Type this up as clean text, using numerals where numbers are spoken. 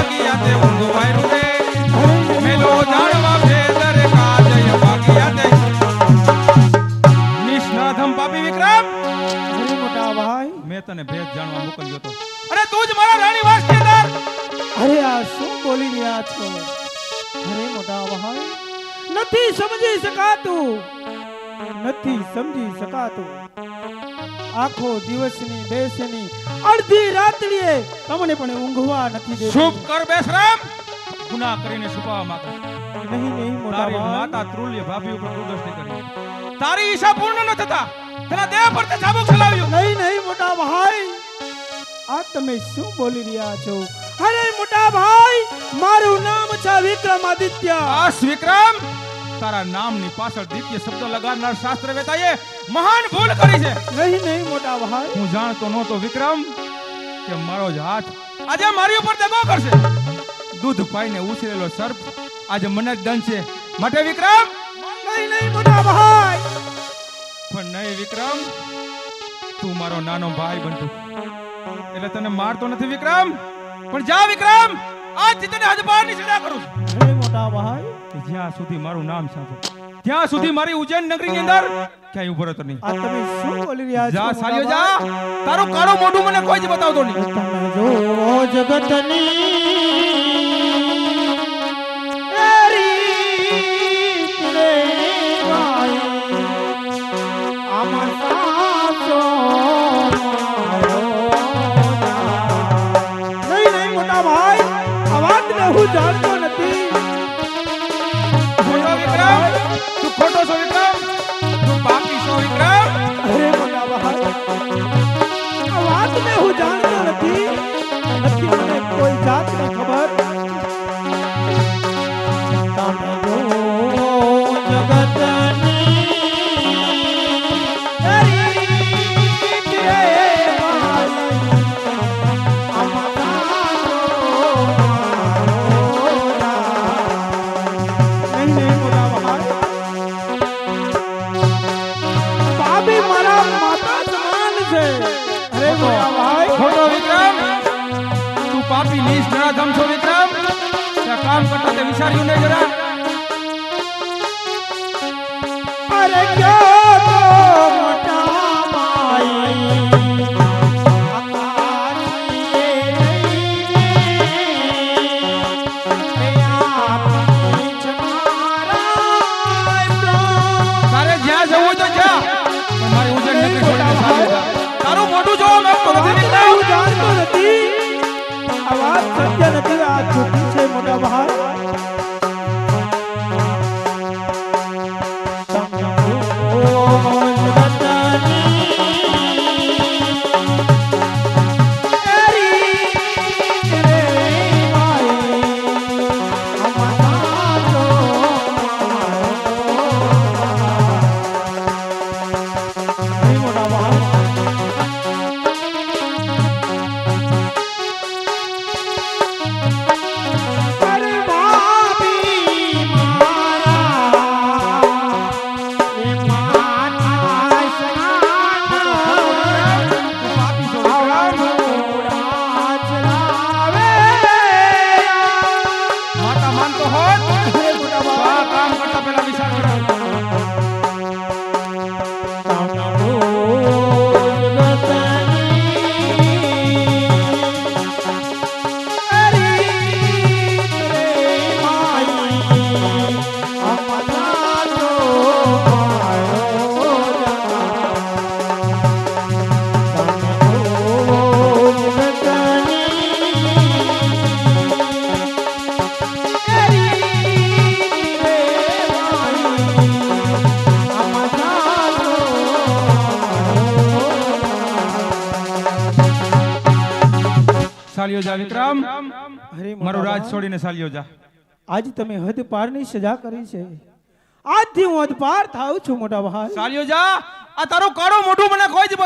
ભાગિયાતે ઊંઘવાય રે મેલો જાણવા ભેદર કાજય ભાગિયાતે નિષ્ણાધમ પાપી વિક્રમ મોટા ભાઈ મેં તને ભેદ જાણવા મોકલ્યો તો અને તું જ મારા રાણીવાસ ની અંદર અરે આ શું બોલી રહ્યા છો અરે મોટા ભાઈ નથી સમજી શકાતું આખો દિવસની બેસની અડધી રાત્રિએ તમને પણ ઊંઘવા નથી દેતી શુભ કર બેસરામ ગુનાહ કરીને છુપાવવા માંગે નહીં મોટા તારી ભાઈ માતા ત્રુલ્ય ભાભી ઉપર દુર્દૃષ્ટિ કરી તારી ઈચ્છા પૂર્ણ ન થતા તેના દેહ પર તે ચાબુક ચલાવ્યું નહીં મોટા ભાઈ આ તમે શું બોલી રહ્યા છો અરે મોટા ભાઈ મારું નામ છે વિક્રમાદિત્ય આસ વિક્રમ તારા નામની પાછળ દ્વિતીય શબ્દ લગાડનાર શાસ્ત્ર વેતાએ મહાન ભૂલ કરી છે નહીં મોટા ભાઈ હું જાણતો નહોતો વિક્રમ કે મારો જ હાથ આજે મારી ઉપર દગો કરશે દૂધ પાઈને ઉછરેલો સર્પ આજે મને જ દંશે માટે વિક્રમ નહીં મોટા ભાઈ પણ નહીં વિક્રમ તું મારો નાનો ભાઈ બનતો એટલે તને મારતો નથી વિક્રમ પણ જા વિક્રમ આજથી તને હદપારની સજા કરું છું નહીં મોટા ભાઈ જ્યાં સુધી મારું નામ સાંભળે ત્યાં સુધી મારી ઉજ્જૈન નગરીની અંદર ક્યાંય ઉભો રહેતો નહીં આ તમે શું બોલી રહ્યા છો જા સાલિયો જા તારું કાળું મોઢું મને કોઈ જ બતાવતો નહીં તમે જો જગતની હું જાણતો નથી ખોટો વિક્રમ તું ખોટો છો વિક્રમ તું પાપી છો વિક્રમ અરે મોટા ભાઈ આ વાત ને હું જાણતો નથી મને કોઈ જાતની ખબર તમે જો જગતની ખોટો વિક્રમ તું પાપી નીચ નરાધમ છો વિક્રમ ત્યાં કામ કરતા તે વિચાર્યું નહીં જરા અરે ક્યાં તો મોટા ભાઈ તારે જ્યાં જવું તો જા પણ મારી ઉજ્જૈન નગરી છોડીને ચાલ્યો જા તારું મોઢું જોવા માંગતો નથી વિક્રમ હું જાણતો નથી આ વાત સત્ય નથી આ જૂઠી છે મોટા ભાઈ ચાલ્યો જા વિક્રમ મારું રાજ છોડીને ચાલ્યો જા આજ તમે હદ પારની સજા કરી છે આજથી હું હદ પાર થાઉં છું મોટા ભાઈ ચાલ્યો જા આ તારું કાળું મોઢું મને કોઈ જ